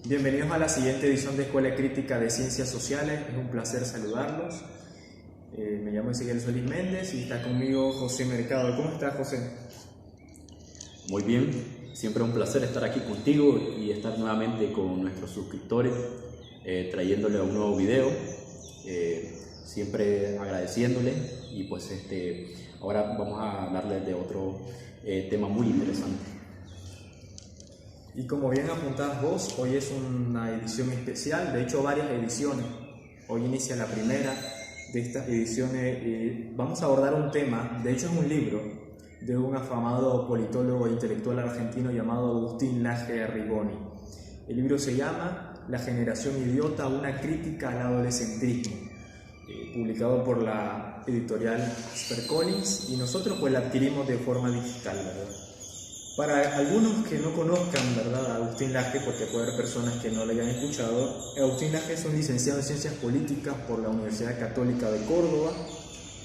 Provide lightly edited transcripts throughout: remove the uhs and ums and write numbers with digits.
Bienvenidos a la siguiente edición de Escuela Crítica de Ciencias Sociales. Es un placer saludarlos. Me llamo Ezequiel Solís Méndez y está conmigo José Mercado. ¿Cómo estás, José? Muy bien, siempre un placer estar aquí contigo y estar nuevamente con nuestros suscriptores, trayéndole un nuevo video, siempre agradeciéndole y pues ahora vamos a hablarles de otro tema muy interesante. Y como bien apuntás vos, hoy es una edición especial, de hecho varias ediciones. Hoy inicia la primera de estas ediciones. Vamos a abordar un tema, de hecho es un libro de un afamado politólogo e intelectual argentino llamado Agustín Laje Arrigoni. El libro se llama La generación idiota, una crítica al adolescentrismo, publicado por la editorial HarperCollins, y nosotros pues la adquirimos de forma digital, ¿verdad? Para algunos que no conozcan, ¿verdad?, a Agustín Laje, porque puede haber personas que no le hayan escuchado, Agustín Laje es un licenciado en Ciencias Políticas por la Universidad Católica de Córdoba,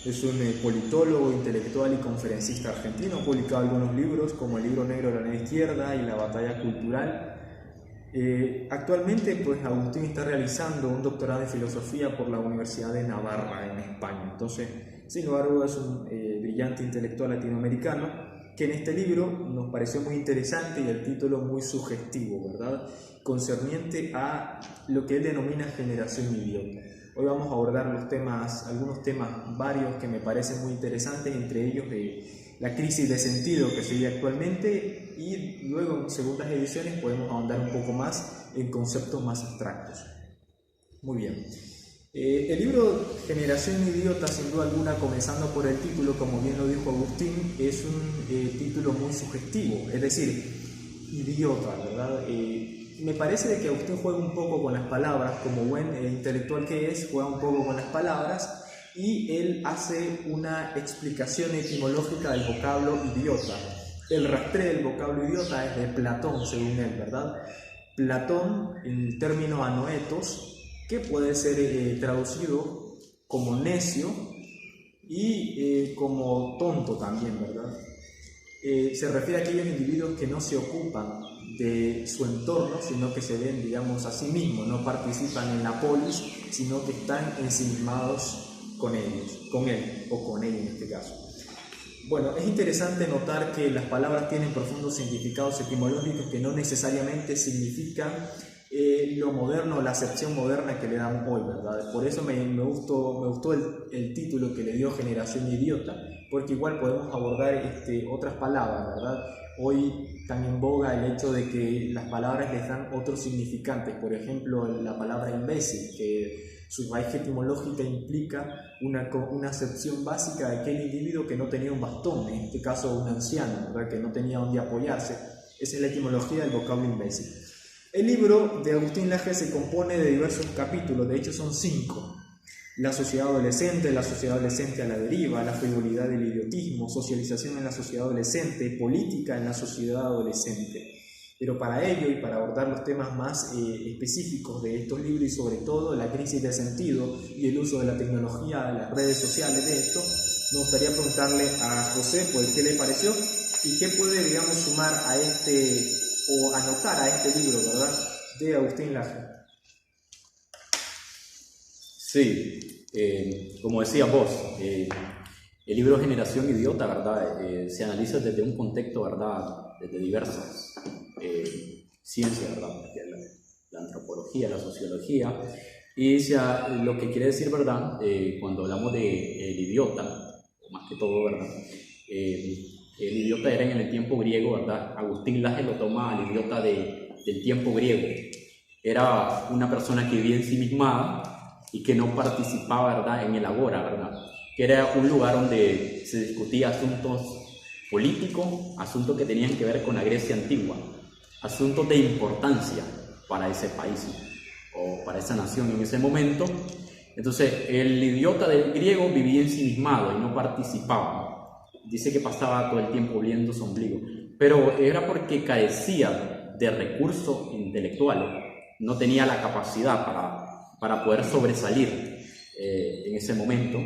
es un politólogo, intelectual y conferencista argentino. Ha publicado algunos libros como El libro negro de la nueva izquierda y La batalla cultural. Actualmente pues Agustín está realizando un doctorado en filosofía por la Universidad de Navarra en España. Entonces, sin lugar es un brillante intelectual latinoamericano que en este libro nos pareció muy interesante y el título muy sugestivo, ¿verdad?, concerniente a lo que él denomina generación idiota. Hoy vamos a abordar algunos temas varios que me parecen muy interesantes, entre ellos la crisis de sentido que se vive actualmente, y luego en segundas ediciones podemos ahondar un poco más en conceptos más abstractos. Muy bien. El libro Generación Idiota, sin duda alguna, comenzando por el título, como bien lo dijo Agustín, es un título muy sugestivo, es decir, idiota, ¿verdad? Me parece de que Agustín juega un poco con las palabras, como buen intelectual que es, juega un poco con las palabras, y él hace una explicación etimológica del vocablo idiota. El rastreo del vocablo idiota es de Platón, según él, ¿verdad? Platón, el término anoetos, que puede ser traducido como necio y como tonto también, ¿verdad? Se refiere a aquellos individuos que no se ocupan de su entorno, sino que se ven, digamos, a sí mismos, no participan en la polis, sino que están ensimismados con él o con ella en este caso. Bueno, es interesante notar que las palabras tienen profundos significados etimológicos que no necesariamente significan lo moderno, la acepción moderna que le dan hoy, ¿verdad? Por eso me gustó el título que le dio Generación Idiota, porque igual podemos abordar otras palabras, ¿verdad? Hoy tan en boga el hecho de que las palabras les dan otros significantes. Por ejemplo, la palabra imbécil, que su raíz etimológica implica una acepción básica de aquel individuo que no tenía un bastón, en este caso un anciano, ¿verdad?, que no tenía donde apoyarse. Esa es la etimología del vocablo imbécil. El libro de Agustín Laje se compone de diversos capítulos, de hecho son 5. La sociedad adolescente a la deriva, la frivolidad del idiotismo, socialización en la sociedad adolescente, política en la sociedad adolescente. Pero para ello y para abordar los temas más específicos de estos libros, y sobre todo la crisis de sentido y el uso de la tecnología, de las redes sociales de esto, me gustaría preguntarle a José pues qué le pareció y qué puede, digamos, sumar a o anotar a este libro, ¿verdad?, de Agustín Laje. Sí, como decías vos, el libro Generación Idiota, ¿verdad?, se analiza desde un contexto, ¿verdad?, desde diversas ciencias, ¿verdad?, la antropología, la sociología, y lo que quiere decir, ¿verdad?, cuando hablamos de el idiota, o más que todo, ¿verdad?, el idiota era en el tiempo griego, ¿verdad? Agustín Laje lo toma al idiota del tiempo griego. Era una persona que vivía ensimismada y que no participaba, ¿verdad?, en el agora, ¿verdad?, que era un lugar donde se discutía asuntos políticos, asuntos que tenían que ver con la Grecia antigua, asuntos de importancia para ese país o para esa nación en ese momento. Entonces, el idiota del griego vivía ensimismado y no participaba. Dice que pasaba todo el tiempo oliendo su ombligo, pero era porque carecía de recursos intelectuales, no tenía la capacidad para poder sobresalir en ese momento.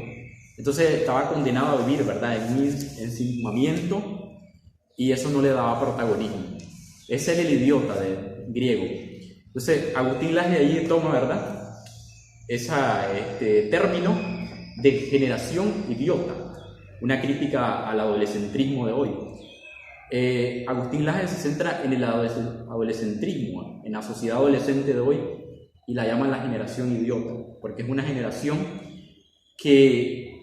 Entonces estaba condenado a vivir, ¿verdad?, en un ensimismamiento, y eso no le daba protagonismo. Ese era el idiota griego. Entonces, Agustín Laje ahí toma, ¿verdad?, ese término de generación idiota, una crítica al adolescentrismo de hoy. Agustín Laje se centra en el adolescentrismo, en la sociedad adolescente de hoy, y la llama la generación idiota, porque es una generación que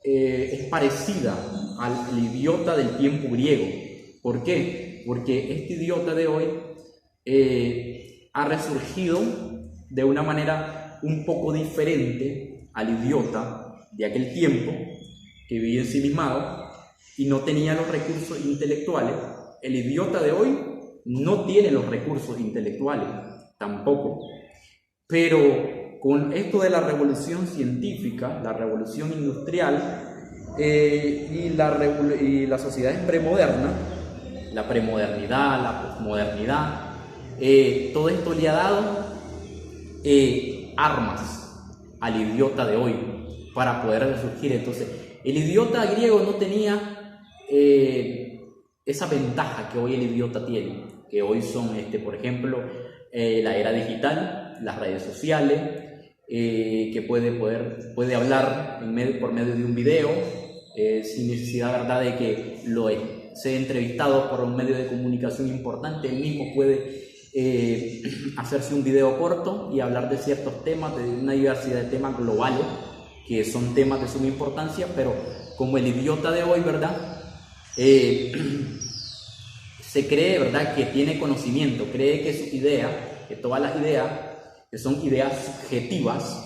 es parecida al idiota del tiempo griego. ¿Por qué? Porque este idiota de hoy ha resurgido de una manera un poco diferente al idiota de aquel tiempo, que vivía ensimismado y no tenía los recursos intelectuales. El idiota de hoy no tiene los recursos intelectuales, tampoco. Pero con esto de la revolución científica, la revolución industrial y la sociedad premoderna, la premodernidad, la posmodernidad, todo esto le ha dado armas al idiota de hoy para poder resurgir. Entonces, el idiota griego no tenía esa ventaja que hoy el idiota tiene, que hoy son, por ejemplo, la era digital, las redes sociales, que puede hablar por medio de un video, sin necesidad, ¿verdad?, de que sea entrevistado por un medio de comunicación importante. Él mismo puede hacerse un video corto y hablar de ciertos temas, de una diversidad de temas globales, que son temas de suma importancia, pero como el idiota de hoy, ¿verdad?, se cree, ¿verdad?, que tiene conocimiento, cree que sus ideas, que todas las ideas, que son ideas subjetivas,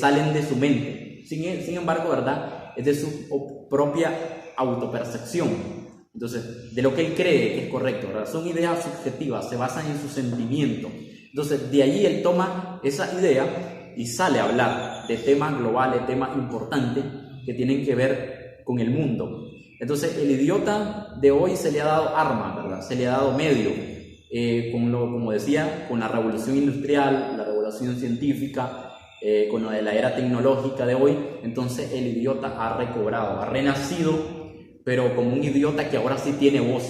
salen de su mente. Sin embargo, ¿verdad?, es de su propia autopercepción. Entonces, de lo que él cree que es correcto, ¿verdad? Son ideas subjetivas, se basan en su sentimiento. Entonces, de allí él toma esa idea y sale a hablar de temas globales, temas importantes que tienen que ver con el mundo. Entonces, el idiota de hoy se le ha dado armas, ¿verdad? Se le ha dado medio, como decía, con la revolución industrial, la revolución científica, con lo de la era tecnológica de hoy. Entonces, el idiota ha recobrado, ha renacido, pero como un idiota que ahora sí tiene voz,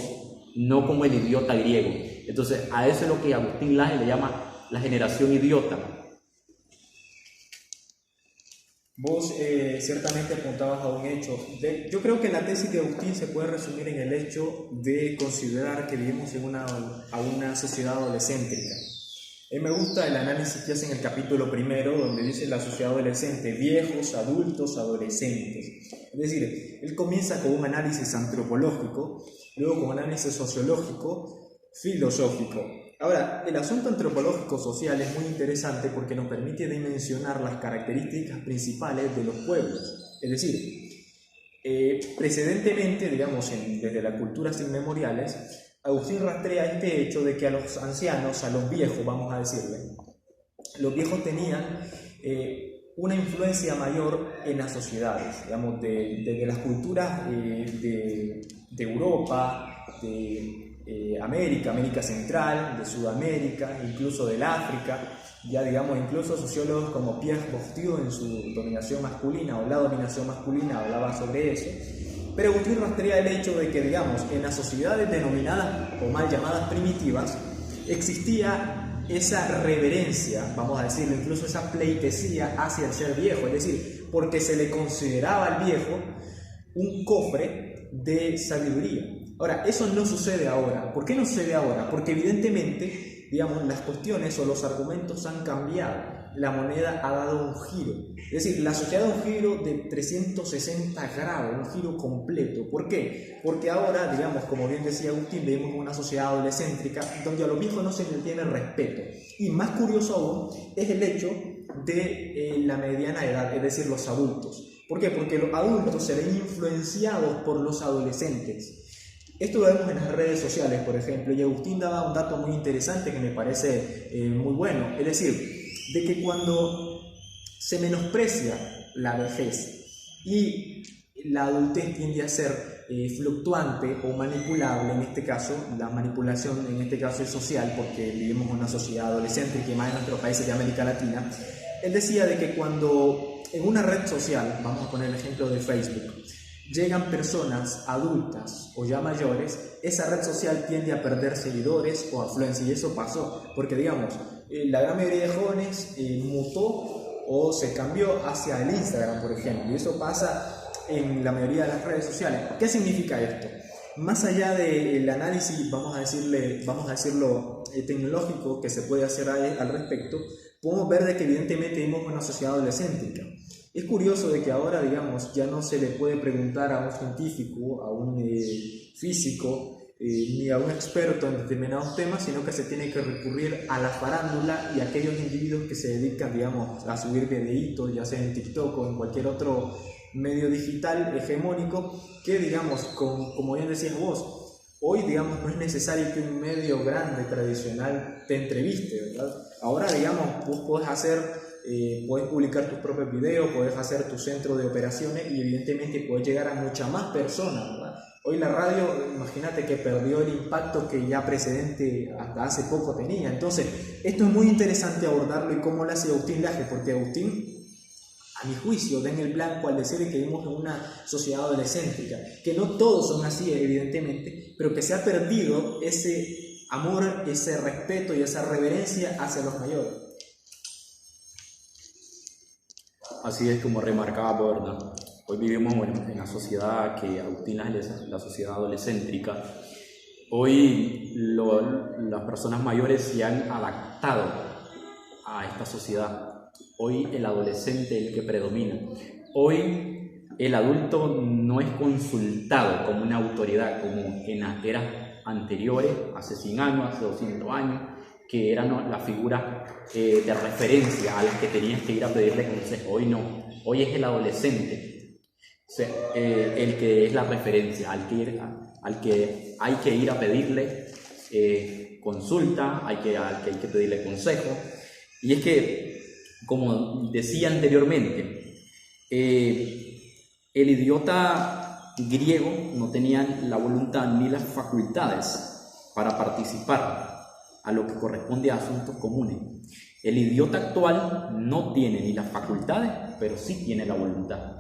no como el idiota griego. Entonces, a eso es lo que Agustín Laje le llama la generación idiota. Vos ciertamente apuntabas a un hecho. Yo creo que la tesis de Agustín se puede resumir en el hecho de considerar que vivimos en una sociedad adolescéntrica. Me gusta el análisis que hace en el capítulo primero, donde dice la sociedad adolescente, viejos, adultos, adolescentes. Es decir, él comienza con un análisis antropológico, luego con un análisis sociológico, filosófico. Ahora, el asunto antropológico-social es muy interesante porque nos permite dimensionar las características principales de los pueblos. Es decir, precedentemente, digamos, desde las culturas inmemoriales, Agustín rastrea este hecho de que a los ancianos, a los viejos, vamos a decirle, los viejos tenían una influencia mayor en las sociedades, digamos, desde las culturas de Europa, de América Central, de Sudamérica, incluso del África, ya digamos, incluso sociólogos como Pierre Bourdieu en su dominación masculina o la dominación masculina hablaba sobre eso. Pero Agustín rastrea el hecho de que, digamos, en las sociedades denominadas o mal llamadas primitivas existía esa reverencia, vamos a decirlo, incluso esa pleitesía hacia el ser viejo, es decir, porque se le consideraba al viejo un cofre de sabiduría. Ahora, eso no sucede ahora. ¿Por qué no sucede ahora? Porque evidentemente, digamos, las cuestiones o los argumentos han cambiado. La moneda ha dado un giro. Es decir, la sociedad da un giro de 360 grados, un giro completo. ¿Por qué? Porque ahora, digamos, como bien decía Agustín, vivimos una sociedad adolescéntrica donde a los viejos no se les tiene respeto. Y más curioso aún es el hecho de la mediana edad, es decir, los adultos. ¿Por qué? Porque los adultos se ven influenciados por los adolescentes. Esto lo vemos en las redes sociales, por ejemplo, y Agustín daba un dato muy interesante que me parece muy bueno. Es decir, de que cuando se menosprecia la vejez y la adultez tiende a ser fluctuante o manipulable, en este caso, la manipulación en este caso es social, porque vivimos en una sociedad adolescente que más en nuestros países de América Latina, él decía de que cuando en una red social, vamos a poner el ejemplo de Facebook, llegan personas adultas o ya mayores, esa red social tiende a perder seguidores o afluencia, y eso pasó, porque digamos, la gran mayoría de jóvenes mutó o se cambió hacia el Instagram, por ejemplo, y eso pasa en la mayoría de las redes sociales. ¿Qué significa esto? Más allá del análisis, vamos a decirlo, tecnológico que se puede hacer al respecto, podemos ver de que evidentemente vivimos en una sociedad adolescéntrica. Es curioso de que ahora, digamos, ya no se le puede preguntar a un científico, a un físico, ni a un experto en determinados temas, sino que se tiene que recurrir a la farándula y a aquellos individuos que se dedican, digamos, a subir videitos, ya sea en TikTok o en cualquier otro medio digital hegemónico, que, digamos, como bien decías vos, hoy, digamos, no es necesario que un medio grande, tradicional, te entreviste, ¿verdad? Ahora, digamos, vos puedes publicar tus propios videos, puedes hacer tu centro de operaciones y evidentemente puedes llegar a muchas más personas, ¿verdad? Hoy la radio, imagínate que perdió el impacto que ya precedente hasta hace poco tenía. Entonces, esto es muy interesante abordarlo y cómo lo hace Agustín Laje, porque Agustín, a mi juicio, da en el blanco al decir que vivimos en una sociedad adolescéntrica, que no todos son así, evidentemente, pero que se ha perdido ese amor, ese respeto y esa reverencia hacia los mayores. Así es como remarcaba, ¿verdad? Hoy vivimos en una sociedad que Agustín Laje es la sociedad adolescéntrica. Hoy las personas mayores se han adaptado a esta sociedad. Hoy el adolescente es el que predomina. Hoy el adulto no es consultado como una autoridad, como en las eras anteriores, hace 100 años, hace 200 años, que eran las figuras de referencia a las que tenías que ir a pedirle consejo. Hoy no, hoy es el adolescente, o sea, el que es la referencia, al que hay que ir a pedirle consulta, al que hay que pedirle consejo. Y es que, como decía anteriormente, el idiota griego no tenía la voluntad ni las facultades para participar a lo que corresponde a asuntos comunes. El idiota actual no tiene ni las facultades, pero sí tiene la voluntad.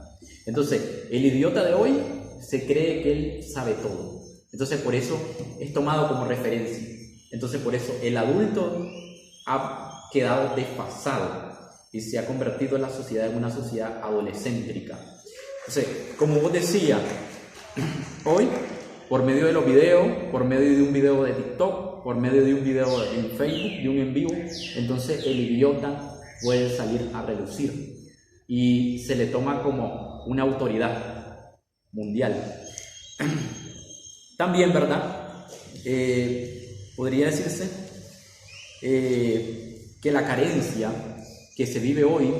Entonces, el idiota de hoy se cree que él sabe todo. Entonces, por eso es tomado como referencia. Entonces, por eso el adulto ha quedado desfasado y se ha convertido en la sociedad en una sociedad adolescéntrica. Entonces, como vos decías, hoy, por medio de los videos, por medio de un video de TikTok, por medio de un video en Facebook, de un en vivo, entonces el idiota puede salir a relucir y se le toma como una autoridad mundial. También, ¿verdad? Podría decirse que la carencia que se vive hoy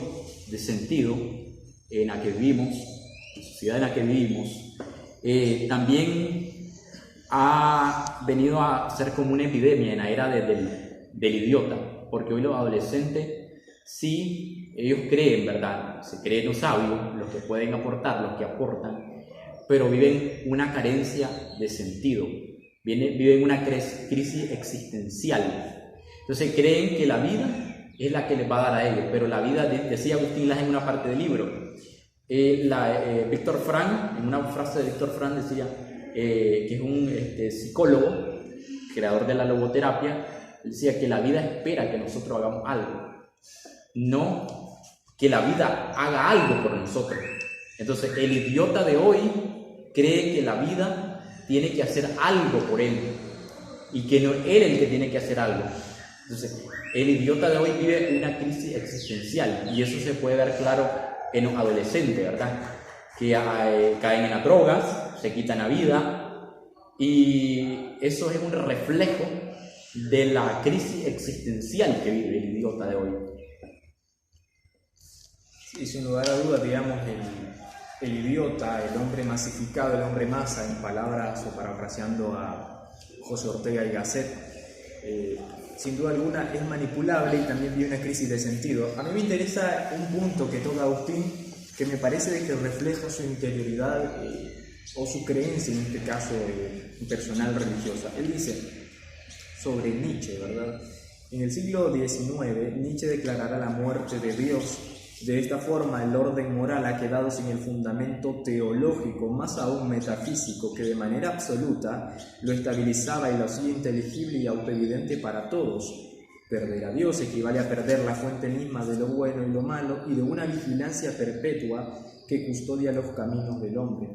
de sentido en la que vivimos, la sociedad en la que vivimos, también ha venido a ser como una epidemia en la era del idiota, porque hoy los adolescentes, sí, ellos creen, ¿verdad? Se creen los sabios, los que pueden aportar, los que aportan, pero viven una carencia de sentido, viven una crisis existencial. Entonces creen que la vida es la que les va a dar a ellos, pero la vida, decía Agustín Laje en una parte del libro, Víctor Frank, en una frase de Víctor Frank decía, que es un psicólogo, creador de la logoterapia, decía que la vida espera que nosotros hagamos algo, no que la vida haga algo por nosotros. Entonces el idiota de hoy cree que la vida tiene que hacer algo por él y que no él el que tiene que hacer algo. Entonces el idiota de hoy vive una crisis existencial y eso se puede ver claro en los adolescentes, ¿verdad? Que caen en las drogas, se quitan la vida, y eso es un reflejo de la crisis existencial que vive el idiota de hoy. Sí, sin lugar a dudas, digamos, el idiota, el hombre masificado, el hombre masa, en palabras o parafraseando a José Ortega y Gasset, sin duda alguna es manipulable y también vive una crisis de sentido. A mí me interesa un punto que toca Agustín, que me parece de que refleja su interioridad o su creencia, en este caso personal religiosa. Él dice sobre Nietzsche, ¿verdad? En el siglo XIX, Nietzsche declarará la muerte de Dios De esta forma, el orden moral ha quedado sin el fundamento teológico, más aún metafísico, que de manera absoluta lo estabilizaba y lo hacía inteligible y autoevidente para todos. Perder a Dios equivale a perder la fuente misma de lo bueno y lo malo y de una vigilancia perpetua que custodia los caminos del hombre.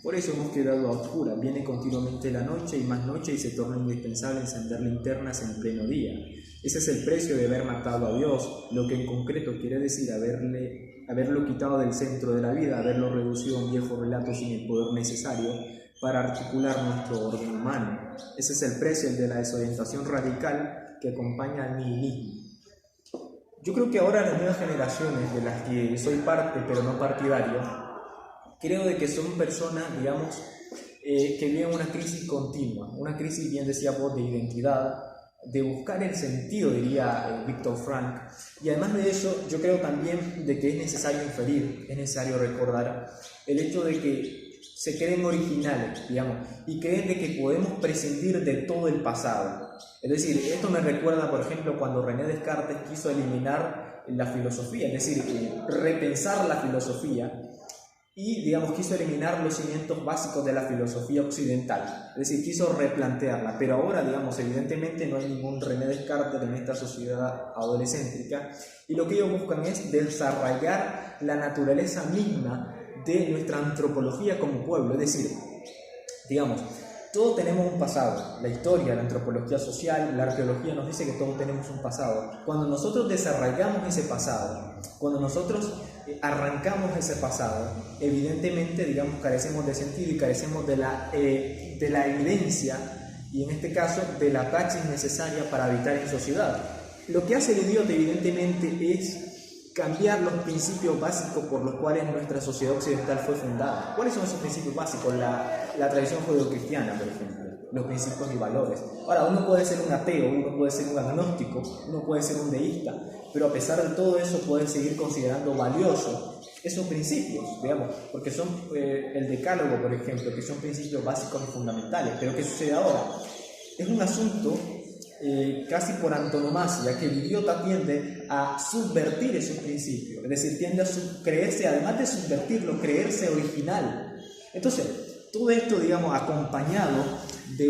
Por eso hemos quedado a oscuras. Viene continuamente la noche y se torna indispensable encender linternas en pleno día. Ese es el precio de haber matado a Dios, lo que en concreto quiere decir haberlo quitado del centro de la vida, haberlo reducido a un viejo relato sin el poder necesario para articular nuestro orden humano. Ese es el precio, el de la desorientación radical que acompaña al nihilismo. Yo creo que ahora las nuevas generaciones, de las que soy parte pero no partidario, creo de que son personas, digamos, que viven una crisis continua, una crisis, bien decía vos, de identidad, de buscar el sentido, diría Viktor Frankl. Y además de eso, yo creo también de que es necesario inferir, es necesario recordar el hecho de que se creen originales, digamos, y creen de que podemos prescindir de todo el pasado. Es decir, esto me recuerda, por ejemplo, cuando René Descartes quiso eliminar la filosofía, es decir, repensar la filosofía, y, digamos, quiso eliminar los cimientos básicos de la filosofía occidental, es decir, quiso replantearla, pero ahora, digamos, evidentemente no hay ningún René Descartes en esta sociedad adolescéntrica, y lo que ellos buscan es desarraigar la naturaleza misma de nuestra antropología como pueblo, es decir, digamos, todos tenemos un pasado, la historia, la antropología social, la arqueología nos dice que todos tenemos un pasado. Cuando nosotros desarraigamos ese pasado, cuando nosotros arrancamos ese pasado, evidentemente, digamos, carecemos de sentido y carecemos de la evidencia y, en este caso, de la praxis necesaria para habitar en sociedad. Lo que hace el idiota, evidentemente, es cambiar los principios básicos por los cuales nuestra sociedad occidental fue fundada. ¿Cuáles son esos principios básicos? La tradición judeocristiana, por ejemplo, los principios y valores. Ahora, uno puede ser un ateo, uno puede ser un agnóstico, uno puede ser un deísta, pero a pesar de todo eso puede seguir considerando valiosos esos principios, digamos, porque son el decálogo, por ejemplo, que son principios básicos y fundamentales. Pero ¿qué sucede ahora? Es un asunto casi por antonomasia, que el idiota tiende a subvertir esos principios, es decir, tiende a creerse, además de subvertirlo, creerse original. Entonces, todo esto, digamos, acompañado de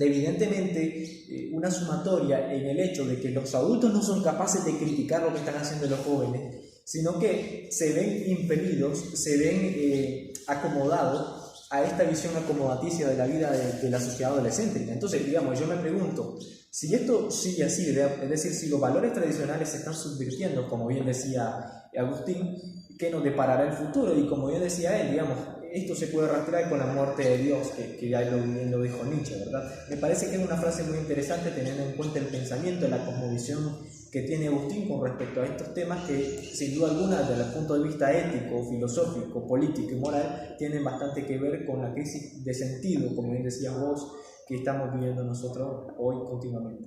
evidentemente una sumatoria en el hecho de que los adultos no son capaces de criticar lo que están haciendo los jóvenes, sino que se ven impelidos, se ven acomodados a esta visión acomodaticia de la vida de la sociedad adolescente. Entonces, digamos, yo me pregunto, si esto sigue así, es decir, si los valores tradicionales se están subvirtiendo, como bien decía Agustín, ¿qué nos deparará el futuro? Y como bien decía él, digamos, esto se puede rastrear con la muerte de Dios, que ya lo dijo Nietzsche, ¿verdad? Me parece que es una frase muy interesante teniendo en cuenta el pensamiento, la cosmovisión que tiene Agustín con respecto a estos temas que, sin duda alguna, desde el punto de vista ético, filosófico, político y moral, tienen bastante que ver con la crisis de sentido, como bien decías vos, que estamos viviendo nosotros hoy continuamente.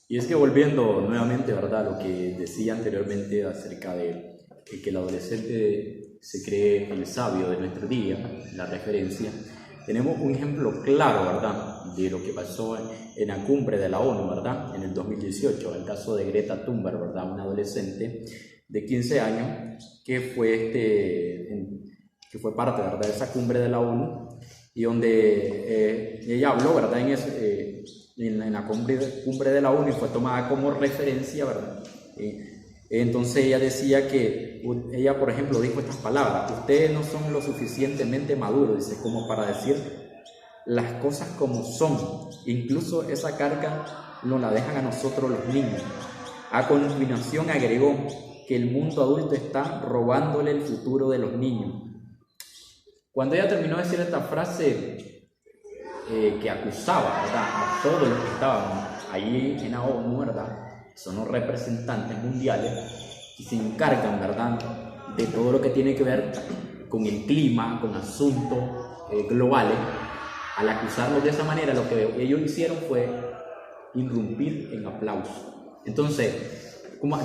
Y es que volviendo nuevamente, ¿verdad?, a lo que decía anteriormente acerca de que el adolescente se cree el sabio de nuestro día, la referencia, tenemos un ejemplo claro, ¿verdad?, de lo que pasó en la cumbre de la ONU, ¿verdad?, en el 2018, el caso de Greta Thunberg, ¿verdad?, una adolescente de 15 años que fue parte, ¿verdad?, de esa cumbre de la ONU, y donde ella habló, ¿verdad?, en la cumbre de la ONU, y fue tomada como referencia, ¿verdad? Entonces ella decía que, ella por ejemplo dijo estas palabras: ustedes no son lo suficientemente maduros, dice, como para decir las cosas como son, incluso esa carga nos la dejan a nosotros los niños. A continuación agregó que el mundo adulto está robándole el futuro de los niños. Cuando ella terminó de decir esta frase, que acusaba, ¿verdad?, a todos los que estaban allí en la ONU, ¿verdad?, son los representantes mundiales y se encargan, ¿verdad?, de todo lo que tiene que ver con el clima, con asuntos globales. Al acusarlos de esa manera, lo que ellos hicieron fue irrumpir en aplauso. Entonces,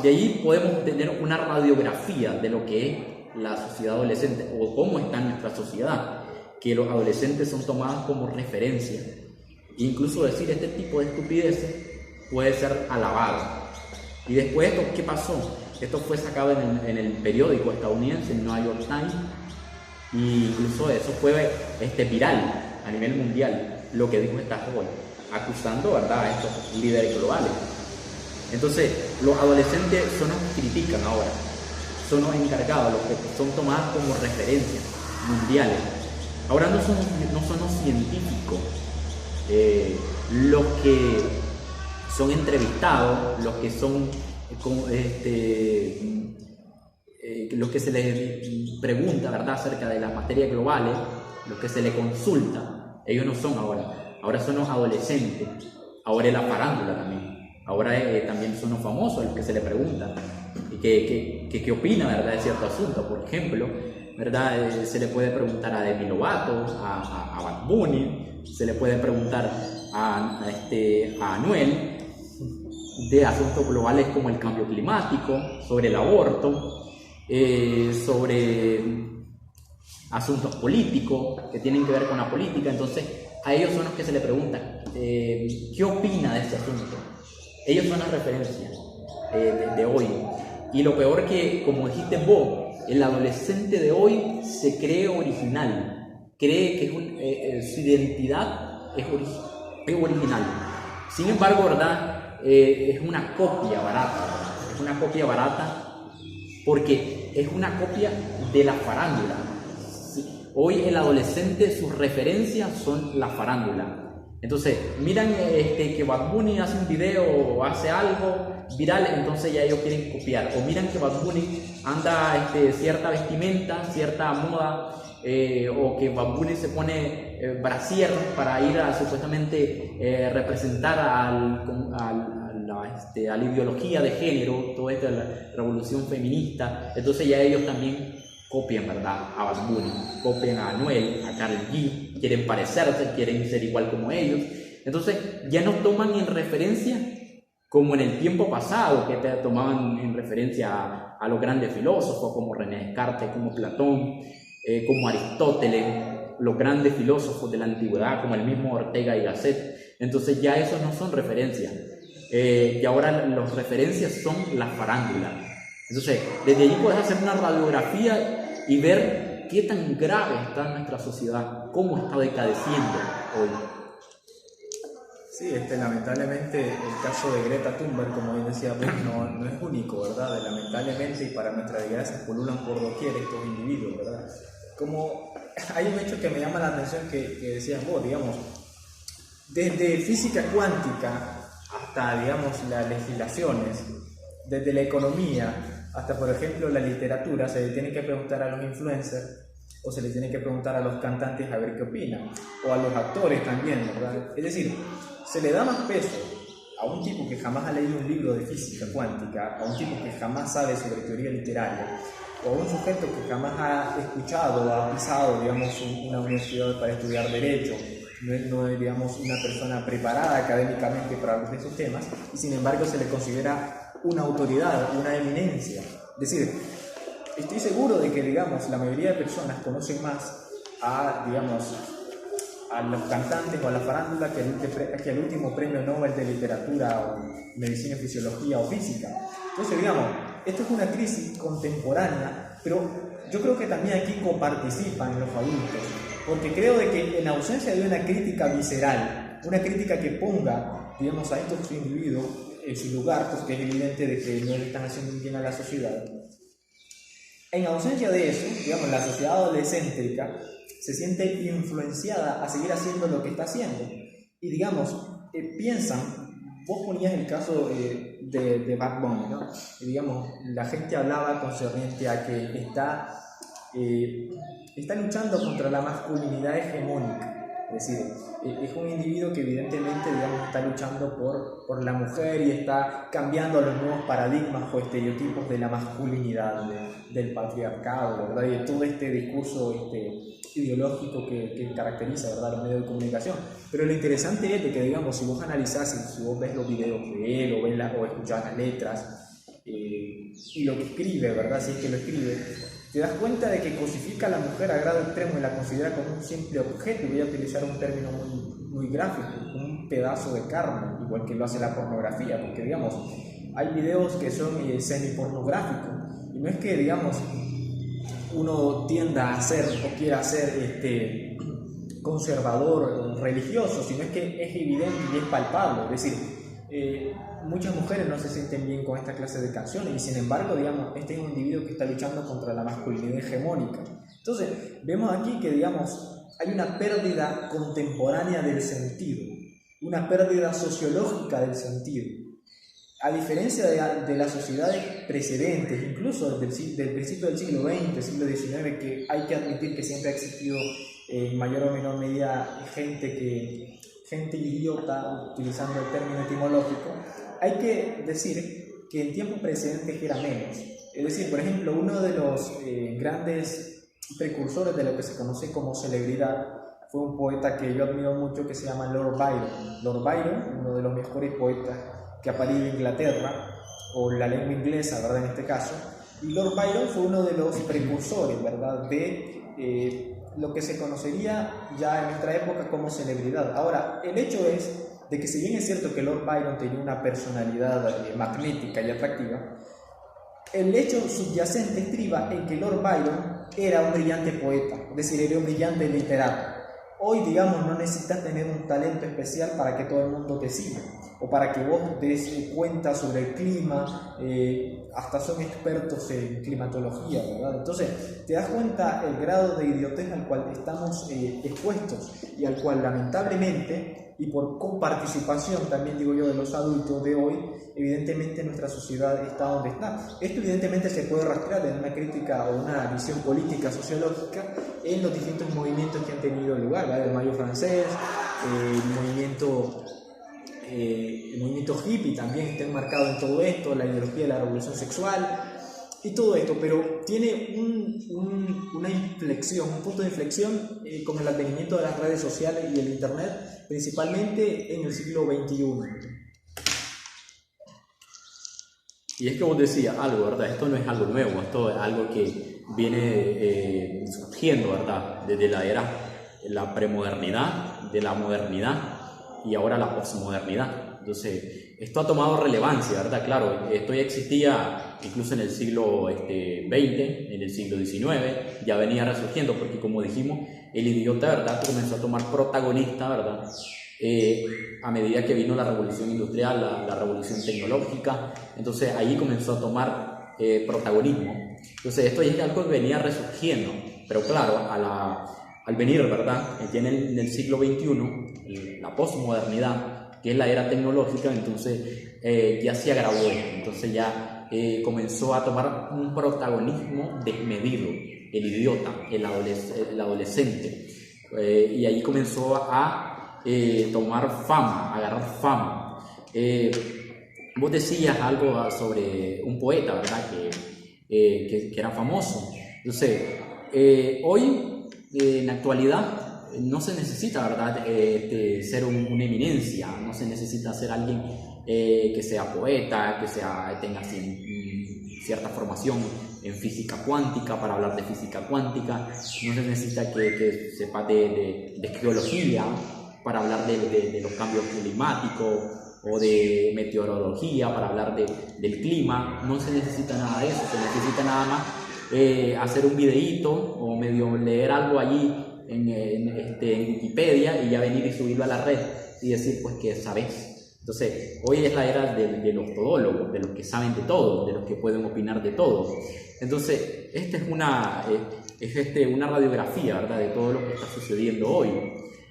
de ahí podemos tener una radiografía de lo que es la sociedad adolescente o cómo está nuestra sociedad, que los adolescentes son tomados como referencia. Incluso decir este tipo de estupideces puede ser alabado. Y después, ¿qué pasó? Esto fue sacado en el periódico estadounidense, el New York Times, y incluso eso fue viral a nivel mundial, lo que dijo esta joven, acusando, ¿verdad?, a estos líderes globales. Entonces, los adolescentes son los que critican ahora, son los encargados, los que son tomados como referencias mundiales. Ahora no son los científicos los que son entrevistados, los que son los que se les pregunta, ¿verdad?, acerca de las materias globales, los que se les consulta. Ellos no son ahora son los adolescentes, ahora es la farándula también, ahora también son los famosos los que se les preguntan y qué opina, ¿verdad?, de cierto asunto. Por ejemplo, ¿verdad?, se le puede preguntar a Demi Lovato, a Bad Bunny, se le puede preguntar a Anuel de asuntos globales como el cambio climático, sobre el aborto, sobre asuntos políticos que tienen que ver con la política. Entonces a ellos son los que se le pregunta ¿qué opina de este asunto? Ellos son las referencias de hoy. Y lo peor que, como dijiste vos, el adolescente de hoy se cree original, cree que su identidad es original. Sin embargo, ¿verdad?, es una copia barata, ¿verdad? Es una copia barata porque es una copia de la farándula. Sí. Hoy el adolescente, sus referencias son la farándula. Entonces, miran que Bad Bunny hace un video o hace algo viral, entonces ya ellos quieren copiar. O miran que Bad Bunny anda cierta vestimenta, cierta moda, o que Bad Bunny se pone brasier para ir a supuestamente representar a la ideología de género, toda esta la revolución feminista. Entonces ya ellos también copian, ¿verdad?, a Bad Bunny, copian a Anuel, a Karol G, quieren parecerse, quieren ser igual como ellos. Entonces ya no toman en referencia como en el tiempo pasado, que te tomaban en referencia a los grandes filósofos como René Descartes, como Platón, como Aristóteles, los grandes filósofos de la antigüedad, como el mismo Ortega y Gasset. Entonces ya esos no son referencias, y ahora las referencias son la farándula. Entonces desde allí puedes hacer una radiografía y ver qué tan grave está nuestra sociedad, cómo está decadeciendo hoy. Sí, lamentablemente el caso de Greta Thunberg, como bien decía, pues no es único, ¿verdad? Lamentablemente, y para nuestra desgracia, pululan por doquier estos individuos, ¿verdad? Como hay un hecho que me llama la atención que decías vos, digamos, desde física cuántica hasta, digamos, las legislaciones, desde la economía hasta, por ejemplo, la literatura, se le tiene que preguntar a los influencers o se le tiene que preguntar a los cantantes a ver qué opinan, o a los actores también, ¿verdad? Es decir, se le da más peso a un tipo que jamás ha leído un libro de física cuántica, a un tipo que jamás sabe sobre teoría literaria, o a un sujeto que jamás ha escuchado o ha pisado, digamos, una universidad para estudiar derecho, no es, digamos, una persona preparada académicamente para hablar de esos temas, y sin embargo se le considera una autoridad, una eminencia. Es decir, estoy seguro de que, digamos, la mayoría de personas conocen más a, digamos, a los cantantes o a la farándula que el último premio Nobel de literatura o medicina, fisiología o física. Entonces, digamos, esto es una crisis contemporánea, pero yo creo que también aquí coparticipan los adultos, porque creo de que en ausencia de una crítica visceral, una crítica que ponga, digamos, a estos individuos en su lugar, porque es evidente de que no le están haciendo un bien a la sociedad. En ausencia de eso, digamos, la sociedad adolescéntrica se siente influenciada a seguir haciendo lo que está haciendo. Y, digamos, piensan, vos ponías el caso de Bad Bunny, ¿no? Y, digamos, la gente hablaba concerniente a que está luchando contra la masculinidad hegemónica. Es decir, es un individuo que evidentemente, digamos, está luchando por la mujer y está cambiando los nuevos paradigmas o estereotipos de la masculinidad, del patriarcado, ¿verdad? Y de todo este discurso ideológico que caracteriza, ¿verdad?, los medios de comunicación. Pero lo interesante es de que, digamos, si vos analizás, si vos ves los videos de él o escuchás las letras y lo que escribe, ¿verdad?, si es que lo escribe, te das cuenta de que cosifica a la mujer a grado extremo y la considera como un simple objeto. Voy a utilizar un término muy gráfico, un pedazo de carne, igual que lo hace la pornografía, porque, digamos, hay videos que son semi-pornográficos, y no es que, digamos, uno tienda a ser o quiera ser conservador religioso, sino es que es evidente y es palpable. Es decir, muchas mujeres no se sienten bien con esta clase de canciones, y sin embargo, digamos, este es un individuo que está luchando contra la masculinidad hegemónica. Entonces, vemos aquí que, digamos, hay una pérdida contemporánea del sentido, una pérdida sociológica del sentido. A diferencia de las sociedades precedentes, incluso del principio del siglo XX, siglo XIX, que hay que admitir que siempre ha existido en mayor o menor medida gente idiota, utilizando el término etimológico, hay que decir que en tiempos precedentes era menos. Es decir, por ejemplo, uno de los grandes precursores de lo que se conoce como celebridad fue un poeta que yo admiro mucho, que se llama Lord Byron. Lord Byron, uno de los mejores poetas que ha parido Inglaterra, o la lengua inglesa, ¿verdad?, en este caso. Y Lord Byron fue uno de los precursores, ¿verdad?, de lo que se conocería ya en nuestra época como celebridad. Ahora, el hecho es de que, si bien es cierto que Lord Byron tenía una personalidad magnética y atractiva, el hecho subyacente estriba en que Lord Byron era un brillante poeta, es decir, era un brillante literato. Hoy, digamos, no necesitas tener un talento especial para que todo el mundo te siga, o para que vos des cuenta sobre el clima, hasta son expertos en climatología, ¿verdad? Entonces, te das cuenta el grado de idiotez al cual estamos expuestos, y al cual, lamentablemente, y por coparticipación, también digo yo, de los adultos de hoy, evidentemente nuestra sociedad está donde está. Esto evidentemente se puede rastrear en una crítica o una visión política, sociológica, en los distintos movimientos que han tenido lugar, ¿verdad? El Mayo francés, el movimiento hippie también está enmarcado en todo esto, la ideología de la revolución sexual y todo esto, pero tiene una inflexión, un punto de inflexión con el advenimiento de las redes sociales y el internet, principalmente en el siglo XXI. Y es que vos decías algo, ¿verdad? Esto no es algo nuevo, esto es algo que viene surgiendo, ¿verdad? Desde la premodernidad, de la modernidad y ahora la posmodernidad. Entonces, esto ha tomado relevancia, ¿verdad? Claro, esto ya existía incluso en el siglo XX, en el siglo XIX, ya venía resurgiendo, porque, como dijimos, el idiota, ¿verdad?, comenzó a tomar protagonista, ¿verdad?, a medida que vino la revolución industrial, la revolución tecnológica. Entonces ahí comenzó a tomar protagonismo. Entonces esto es algo que venía resurgiendo, pero claro, al venir, ¿verdad?, en el siglo XXI, la posmodernidad, que es la era tecnológica, entonces ya se agravó esto. Entonces ya comenzó a tomar un protagonismo desmedido, el idiota, el adolescente, y ahí comenzó a tomar fama, agarrar fama. Vos decías algo sobre un poeta, ¿verdad?, que era famoso. Entonces, hoy, en la actualidad, no se necesita, ¿verdad?, ser una eminencia, no se necesita ser alguien que sea poeta, tenga cierta formación en física cuántica para hablar de física cuántica, no se necesita que sepa de geología para hablar de los cambios climáticos, o de meteorología para hablar del clima. No se necesita nada de eso, se necesita nada más hacer un videíto o medio leer algo allí en Wikipedia, y ya venir y subirlo a la red y decir pues que sabes. Entonces, hoy es la era de los todólogos, de los que saben de todo, de los que pueden opinar de todo. Entonces, esta es una radiografía, ¿verdad?, de todo lo que está sucediendo hoy.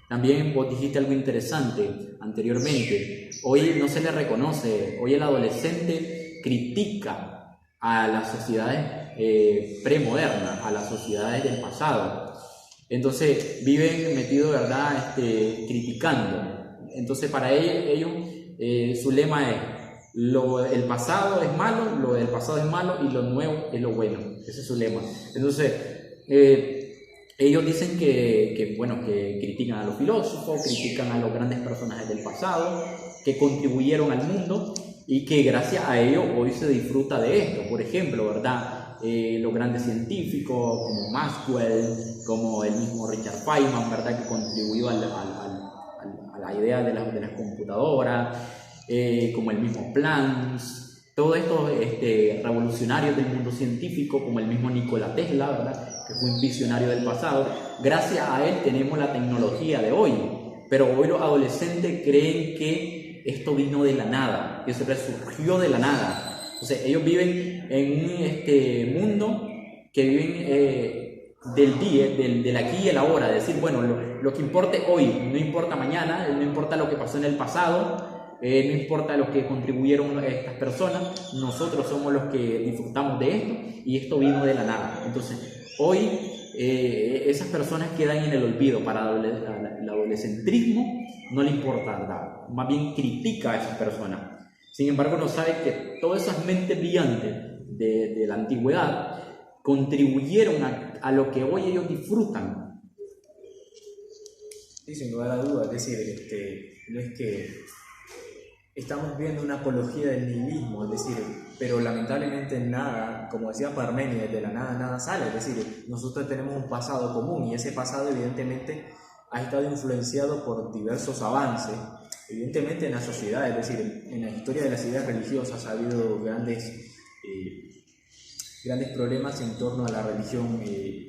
También vos dijiste algo interesante anteriormente. Hoy no se le reconoce, hoy el adolescente critica a las sociedades premodernas, a las sociedades del pasado. Entonces viven metidos, ¿verdad?, criticando. Entonces para ellos su lema es: el pasado es malo, lo del pasado es malo y lo nuevo es lo bueno. Ese es su lema. Entonces ellos dicen que critican a los filósofos, critican a los grandes personajes del pasado que contribuyeron al mundo, y que gracias a ellos hoy se disfruta de esto. Por ejemplo, ¿verdad?, los grandes científicos como Maxwell, como el mismo Richard Feynman, ¿verdad?, que contribuyó a la idea de las computadoras, como el mismo Planck, todos estos revolucionarios del mundo científico, como el mismo Nikola Tesla, ¿verdad?, que fue un visionario del pasado, gracias a él tenemos la tecnología de hoy, pero hoy los adolescentes creen que esto vino de la nada, que se resurgió de la nada. Entonces ellos viven en un mundo que viven del día, del aquí y el ahora, decir, bueno, lo que importe hoy, no importa mañana, no importa lo que pasó en el pasado, no importa lo que contribuyeron estas personas, nosotros somos los que disfrutamos de esto y esto vino de la nada. Entonces, hoy esas personas quedan en el olvido. Para el adolescentrismo no le importa, ¿verdad? Más bien critica a esas personas. Sin embargo, no sabe que todas esas mentes brillantes de la antigüedad contribuyeron a lo que hoy ellos disfrutan. Sí, sin lugar a dudas. Es decir, no es que estamos viendo una apología del nihilismo, es decir, pero lamentablemente nada, como decía Parménides, de la nada sale. Es decir, nosotros tenemos un pasado común y ese pasado evidentemente ha estado influenciado por diversos avances, evidentemente en la sociedad, es decir, en la historia de las ideas religiosas ha habido grandes problemas en torno a la religión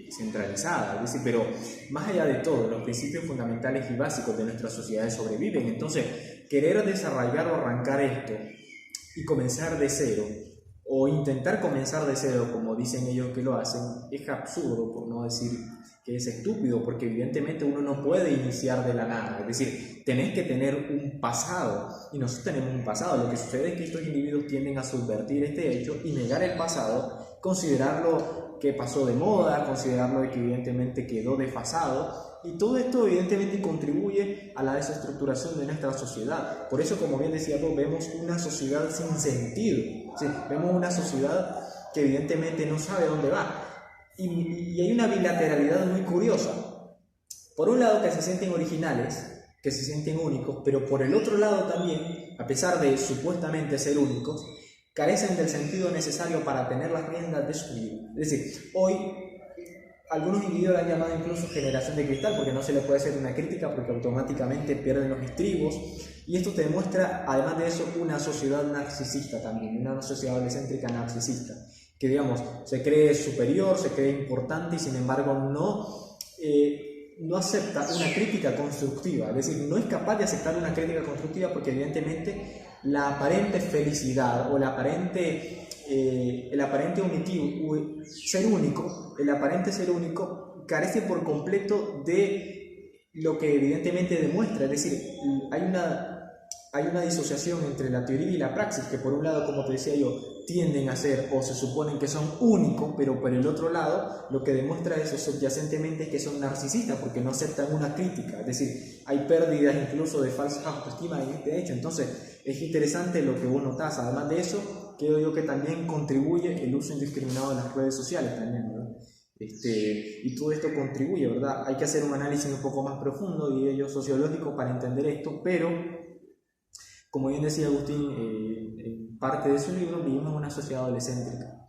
centralizada, es decir, pero más allá de todo, los principios fundamentales y básicos de nuestras sociedades sobreviven. Entonces, querer desarrollar o arrancar esto y comenzar de cero, o intentar comenzar de cero, como dicen ellos que lo hacen, es absurdo, por no decir que es estúpido, porque evidentemente uno no puede iniciar de la nada, es decir, tenés que tener un pasado, y nosotros tenemos un pasado. Lo que sucede es que estos individuos tienden a subvertir este hecho y negar el pasado, considerarlo que pasó de moda, considerarlo que evidentemente quedó desfasado, y todo esto evidentemente contribuye a la desestructuración de nuestra sociedad. Por eso, como bien decía vos, vemos una sociedad sin sentido, ¿sí? Vemos una sociedad que evidentemente no sabe dónde va. Y hay una bilateralidad muy curiosa. Por un lado, que se sienten originales, que se sienten únicos, pero por el otro lado también, a pesar de supuestamente ser únicos, carecen del sentido necesario para tener las riendas de su vida. Es decir, hoy algunos individuos la han llamado incluso generación de cristal, porque no se le puede hacer una crítica porque automáticamente pierden los estribos, y esto te demuestra, además de eso, una sociedad narcisista también, una sociedad adolescéntrica narcisista, que digamos, se cree superior, se cree importante y sin embargo no acepta una crítica constructiva, es decir, no es capaz de aceptar una crítica constructiva porque evidentemente la aparente felicidad o el aparente ser único carece por completo de lo que evidentemente demuestra. Es decir, hay una disociación entre la teoría y la praxis, que por un lado, como te decía yo, tienden a ser o se suponen que son únicos, pero por el otro lado lo que demuestra eso subyacentemente es que son narcisistas porque no aceptan una crítica. Es decir, hay pérdidas incluso de falsa autoestima en este hecho. Entonces es interesante lo que vos notás. Además de eso, creo yo que también contribuye el uso indiscriminado de las redes sociales también, ¿verdad? Y todo esto contribuye, ¿verdad? Hay que hacer un análisis un poco más profundo y ello sociológico para entender esto, pero como bien decía Agustín, en parte de su libro, vivimos en una sociedad adolescéntrica.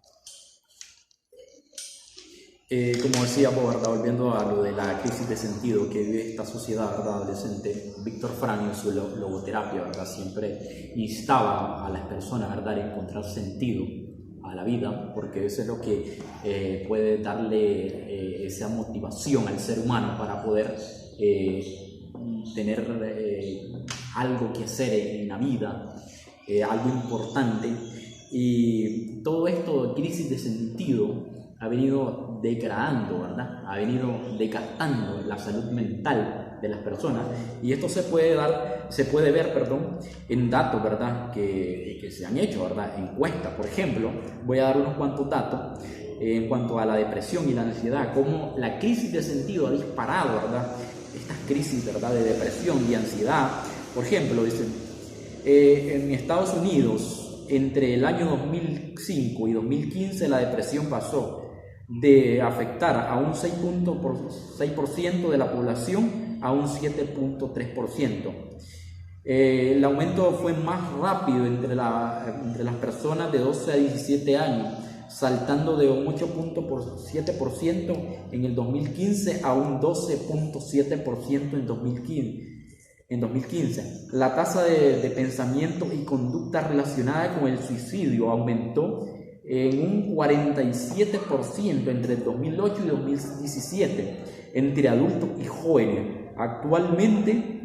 Como decía, ¿verdad?, volviendo a lo de la crisis de sentido que vive esta sociedad, ¿verdad?, adolescente, Víctor Frankl en su logoterapia, ¿verdad?, siempre instaba a las personas, ¿verdad?, a encontrar sentido a la vida, porque eso es lo que puede darle esa motivación al ser humano para poder tener algo que hacer en la vida, algo importante. Y todo esto de crisis de sentido ha venido degradando, ¿verdad? Ha venido desgastando la salud mental de las personas, y esto se puede ver en datos, ¿verdad?, que se han hecho, ¿verdad?, encuestas. Por ejemplo, voy a dar unos cuantos datos en cuanto a la depresión y la ansiedad, cómo la crisis de sentido ha disparado, ¿verdad?, estas crisis, ¿verdad?, de depresión y ansiedad. Por ejemplo, dicen, en Estados Unidos, entre el año 2005 y 2015, la depresión pasó de afectar a un 6% de la población a un 7.3%. El aumento fue más rápido entre las personas de 12 a 17 años, saltando de un 8.7% en el 2015 a un 12.7% en 2015. en 2015. La tasa de pensamiento y conducta relacionada con el suicidio aumentó en un 47% entre 2008 y 2017 entre adultos y jóvenes. Actualmente,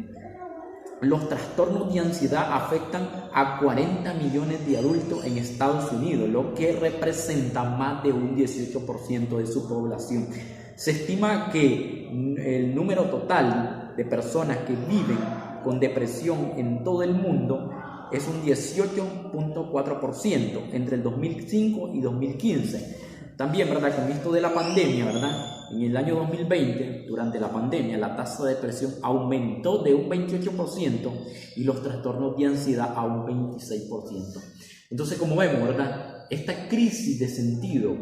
los trastornos de ansiedad afectan a 40 millones de adultos en Estados Unidos, lo que representa más de un 18% de su población. Se estima que el número total de personas que viven con depresión en todo el mundo es un 18.4% entre el 2005 y 2015. También, ¿verdad? Con esto de la pandemia, ¿verdad? En el año 2020, durante la pandemia, la tasa de depresión aumentó de un 28% y los trastornos de ansiedad a un 26%. Entonces, como vemos, ¿verdad? Esta crisis de sentido,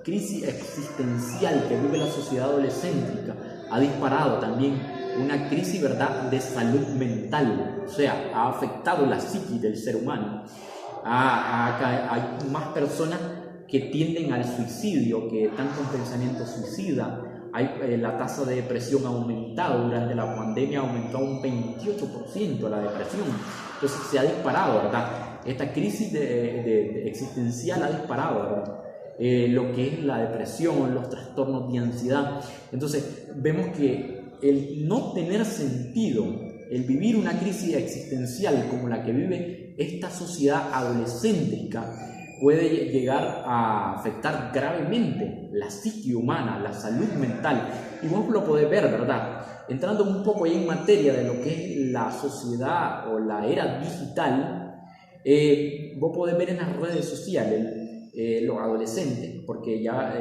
crisis existencial que vive la sociedad adolescéntrica, ha disparado también una crisis, ¿verdad?, de salud mental. O sea, ha afectado la psiquis del ser humano. Hay más personas que tienden al suicidio, que están con pensamiento suicida. La tasa de depresión ha aumentado, durante la pandemia aumentó un 28% la depresión. Entonces se ha disparado, ¿verdad? Esta crisis existencial ha disparado, ¿verdad? Lo que es la depresión, los trastornos de ansiedad. Entonces vemos que el no tener sentido, el vivir una crisis existencial como la que vive esta sociedad adolescéntrica, puede llegar a afectar gravemente la psique humana, la salud mental. Y vos lo podés ver, ¿verdad? Entrando un poco ahí en materia de lo que es la sociedad o la era digital, vos podés ver en las redes sociales los adolescentes, porque ya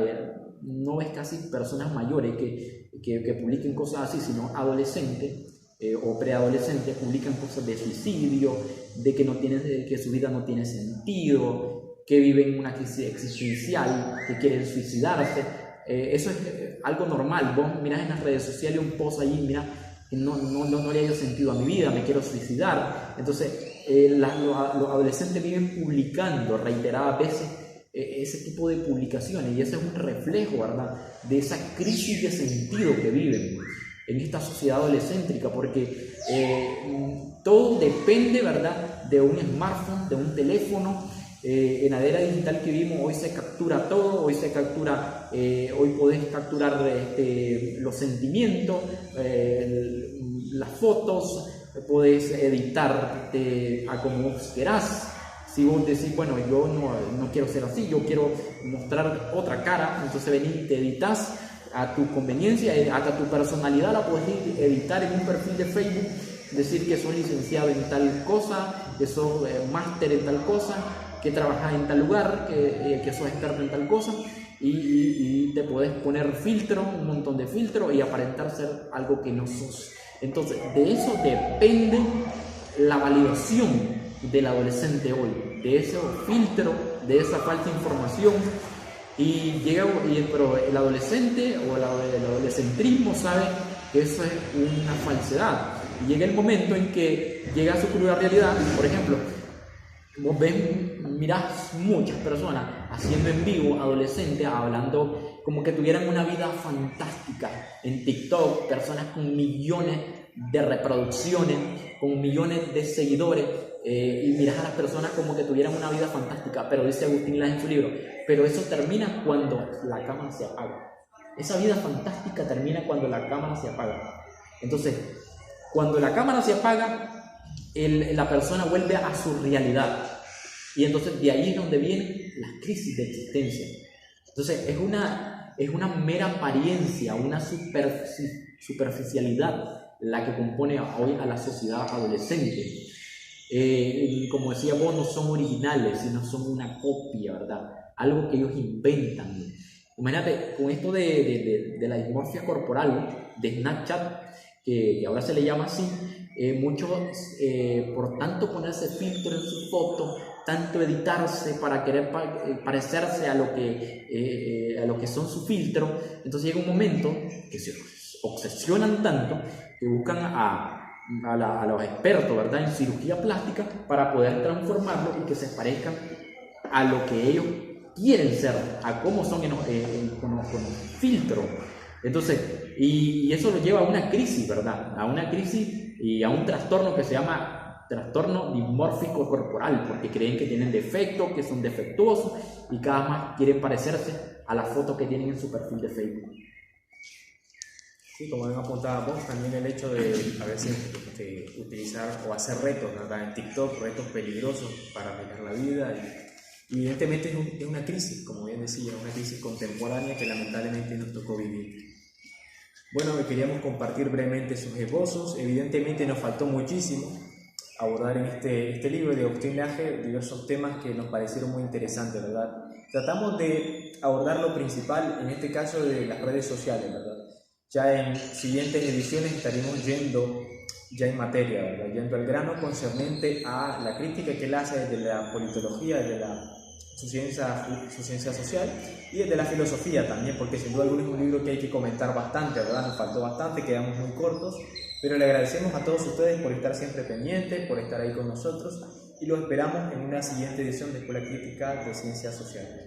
no ves casi personas mayores que publiquen cosas así, sino adolescentes o preadolescentes publican cosas de suicidio, de que su vida no tiene sentido, que viven una crisis existencial, que quieren suicidarse. Eso es algo normal. Vos mirás en las redes sociales un post ahí, mira, no le haya sentido a mi vida, me quiero suicidar. Entonces los adolescentes viven publicando reiteradas veces ese tipo de publicaciones, y ese es un reflejo, ¿verdad?, de esa crisis de sentido que viven en esta sociedad adolescéntrica, porque todo depende, ¿verdad?, de un smartphone, de un teléfono. En la era digital que vivimos, hoy se captura todo, hoy podés capturar los sentimientos, las fotos, podés editar a como vos querás. Si vos decís, bueno, yo no quiero ser así, yo quiero mostrar otra cara, entonces venís y te editas a tu conveniencia, hasta tu personalidad la podés editar en un perfil de Facebook, decir que sos licenciado en tal cosa, que sos máster en tal cosa, que trabajas en tal lugar, que sos experto en tal cosa, y te podés poner un montón de filtros, y aparentar ser algo que no sos. Entonces, de eso depende la validación del adolescente hoy, de ese filtro, de esa falsa información. Pero el adolescente o el adolescentrismo sabe que eso es una falsedad, y llega el momento en que llega a su cruda realidad. Por ejemplo, vos mirás muchas personas haciendo en vivo adolescentes hablando como que tuvieran una vida fantástica en TikTok, personas con millones de reproducciones, con millones de seguidores, y mirás a las personas como que tuvieran una vida fantástica, pero dice Agustín Laje en su libro, pero eso termina cuando la cámara se apaga. Esa vida fantástica termina cuando la cámara se apaga. Entonces, cuando la cámara se apaga, la persona vuelve a su realidad, y entonces de ahí es donde vienen las crisis de existencia. Entonces es una mera apariencia, una superficialidad la que compone hoy a la sociedad adolescente. Como decía vos, no son originales, sino son una copia, ¿verdad? Algo que ellos inventan. Imagínate, con esto de la dismorfia corporal de Snapchat, que ahora se le llama así, muchos por tanto ponerse filtro en su foto, tanto editarse para querer parecerse a lo que son sus filtros, entonces llega un momento que se obsesionan tanto que buscan a los expertos, ¿verdad?, en cirugía plástica, para poder transformarlo y que se parezcan a lo que ellos quieren ser, a cómo son con los filtros. Entonces, y eso lo lleva a una crisis, ¿verdad? A una crisis y a un trastorno que se llama trastorno dimórfico corporal, porque creen que tienen defectos, que son defectuosos y cada vez más quieren parecerse a la foto que tienen en su perfil de Facebook. Sí, como bien apuntaba vos, también el hecho de a veces utilizar o hacer retos, ¿verdad? En TikTok, retos peligrosos para arreglar la vida. Y evidentemente es una crisis, como bien decía, una crisis contemporánea que lamentablemente nos tocó vivir. Bueno, queríamos compartir brevemente sus esbozos. Evidentemente nos faltó muchísimo abordar en este libro de Agustín Laje diversos temas que nos parecieron muy interesantes, ¿verdad? Tratamos de abordar lo principal, en este caso de las redes sociales, ¿verdad? Ya en siguientes ediciones estaremos yendo ya en materia, ¿verdad? Yendo al grano concerniente a la crítica que él hace desde la politología, desde su ciencia social y desde la filosofía también, porque sin duda alguna es un libro que hay que comentar bastante, ¿verdad? Nos faltó bastante, quedamos muy cortos, pero le agradecemos a todos ustedes por estar siempre pendientes, por estar ahí con nosotros y los esperamos en una siguiente edición de Escuela Crítica de Ciencias Sociales.